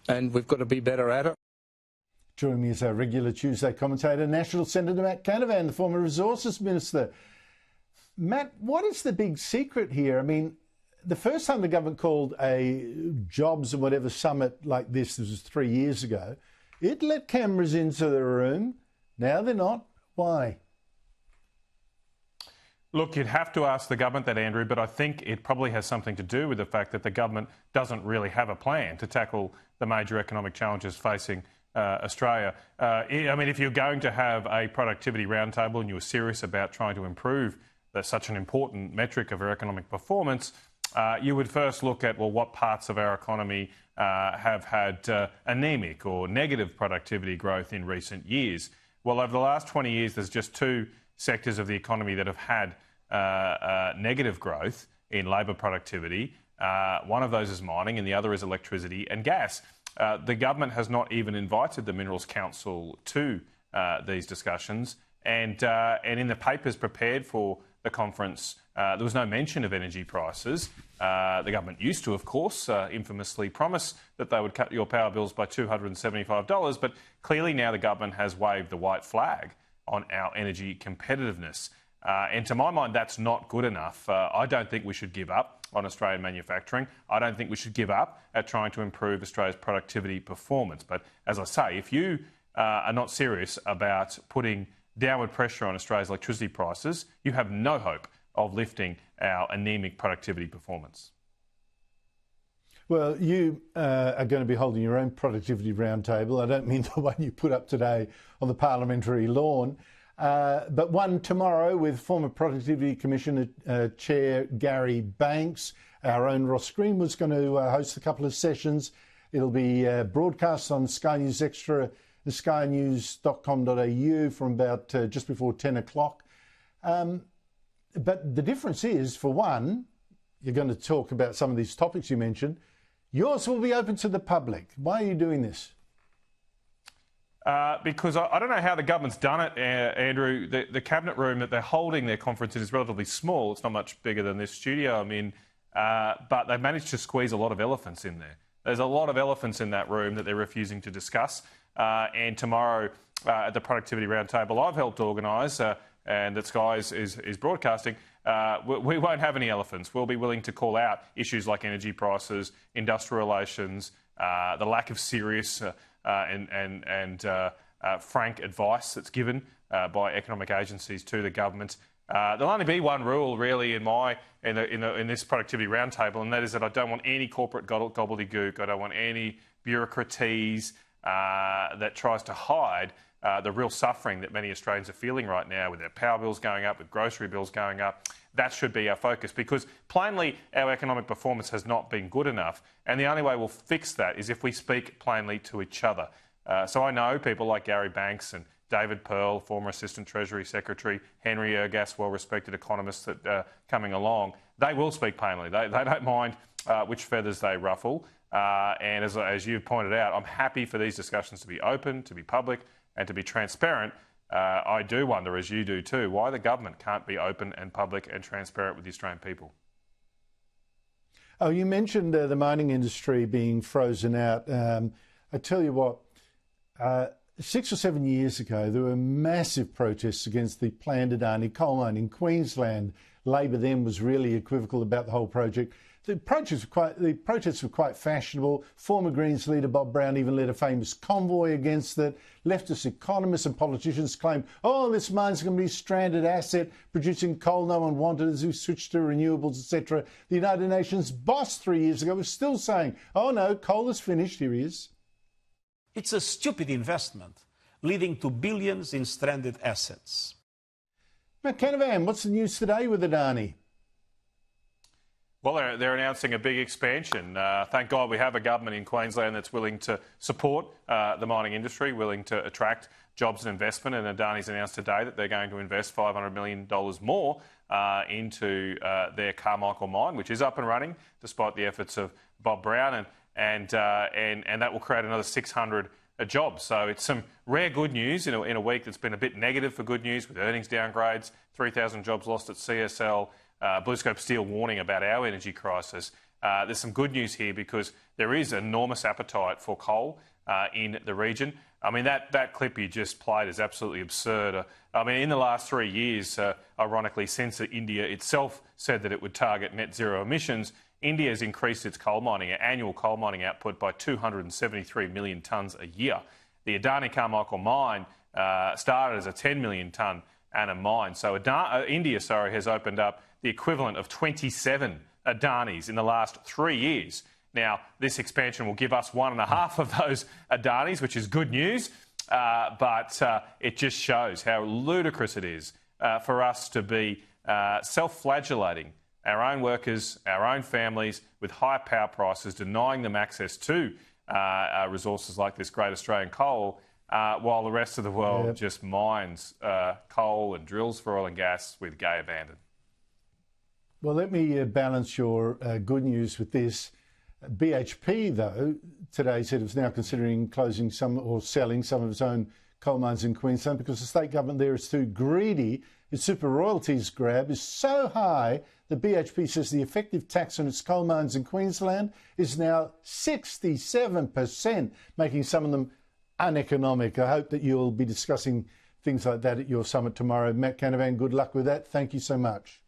and we've got to be better at it. Joining me is our regular Tuesday commentator, National Senator M.Canavan, the former Resources Minister. Matt, what is the big secret here? I mean, the first time the government called a jobs and whatever summit like this was 3 years ago, it let cameras into the room. Now they're not. Why? Look, you'd have to ask the government that, Andrew, but I think it probably has something to do with the fact that the government doesn't really have a plan to tackle the major economic challenges facing Australia. I mean, if you're going to have a productivity roundtable and you were serious about trying to improve such an important metric of our economic performance, you would first look at, well, what parts of our economy have had anemic or negative productivity growth in recent years. Well, over the last 20 years, there's just two sectors of the economy that have had negative growth in labour productivity. One of those is mining and the other is electricity and gas. The government has not even invited the Minerals Council to these discussions, and in the papers prepared for the conference, there was no mention of energy prices. The government used to, of course, infamously promise that they would cut your power bills by $275, but clearly now the government has waved the white flag on our energy competitiveness. And to my mind, that's not good enough. I don't think we should give up on Australian manufacturing. I don't think we should give up at trying to improve Australia's productivity performance. But as I say, if you are not serious about putting downward pressure on Australia's electricity prices, you have no hope of lifting our anemic productivity performance. Well, you are going to be holding your own productivity roundtable. I don't mean the one you put up today on the parliamentary lawn, but one tomorrow with former Productivity Commissioner Chair Gary Banks. Our own Ross Greenwood's going to host a couple of sessions. It'll be broadcast on Sky News Extra, skynews.com.au from about just before 10 o'clock. But the difference is, for one, you're going to talk about some of these topics you mentioned. Yours will be open to the public. Why are you doing this? Because I don't know how the government's done it, Andrew. The cabinet room that they're holding their conference in is relatively small. It's not much bigger than this studio I'm in, but they've managed to squeeze a lot of elephants in there. There's a lot of elephants in that room that they're refusing to discuss. And tomorrow at the Productivity Roundtable I've helped organise and that Sky is broadcasting, we won't have any elephants. We'll be willing to call out issues like energy prices, industrial relations, the lack of serious and frank advice that's given by economic agencies to the government. There'll only be one rule, really, in this productivity roundtable, and that is that I don't want any corporate gobbledygook. I don't want any bureaucraties that tries to hide the real suffering that many Australians are feeling right now with their power bills going up, with grocery bills going up. That should be our focus, because plainly our economic performance has not been good enough, and the only way we'll fix that is if we speak plainly to each other. So I know people like Gary Banks and David Pearl, former Assistant Treasury Secretary, Henry Ergas, well-respected economists that are coming along. They will speak plainly. They don't mind which feathers they ruffle. And as you've pointed out, I'm happy for these discussions to be open, to be public and to be transparent. I do wonder, as you do too, why the government can't be open and public and transparent with the Australian people. Oh, you mentioned the mining industry being frozen out. I tell you what, 6 or 7 years ago, there were massive protests against the planned Adani coal mine in Queensland. Labor then was really equivocal about the whole project. The protests were quite fashionable. Former Greens leader Bob Brown even led a famous convoy against it. Leftist economists and politicians claimed, oh, this mine's going to be a stranded asset, producing coal no one wanted as we switched to renewables, etc. The United Nations boss 3 years ago was still saying, oh no, coal is finished. Here he is. It's a stupid investment, leading to billions in stranded assets. M.Canavan, what's the news today with Adani? Well, they're announcing a big expansion. Thank God we have a government in Queensland that's willing to support the mining industry, willing to attract jobs and investment. And Adani's announced today that they're going to invest $500 million more into their Carmichael mine, which is up and running despite the efforts of Bob Brown, and that will create another 600 jobs. So it's some rare good news in a week that's been a bit negative for good news, with earnings downgrades, 3,000 jobs lost at CSL. BlueScope Steel warning about our energy crisis. there's some good news here because there is enormous appetite for coal in the region. I mean, that clip you just played is absolutely absurd. I mean, in the last 3 years, ironically, since India itself said that it would target net zero emissions, India has increased its annual coal mining output by 273 million tonnes a year. The Adani Carmichael mine started as a 10 million tonne annum mine. So India has opened up the equivalent of 27 Adanis in the last 3 years. Now, this expansion will give us 1.5 of those Adanis, which is good news, but it just shows how ludicrous it is for us to be self-flagellating our own workers, our own families with high power prices, denying them access to resources like this great Australian coal, while the rest of the world just mines coal and drills for oil and gas with gay abandon. Well, let me balance your good news with this. BHP, though, today said it was now considering closing some or selling some of its own coal mines in Queensland because the state government there is too greedy. Its super royalties grab is so high that BHP says the effective tax on its coal mines in Queensland is now 67%, making some of them uneconomic. I hope that you'll be discussing things like that at your summit tomorrow. M.Canavan, good luck with that. Thank you so much.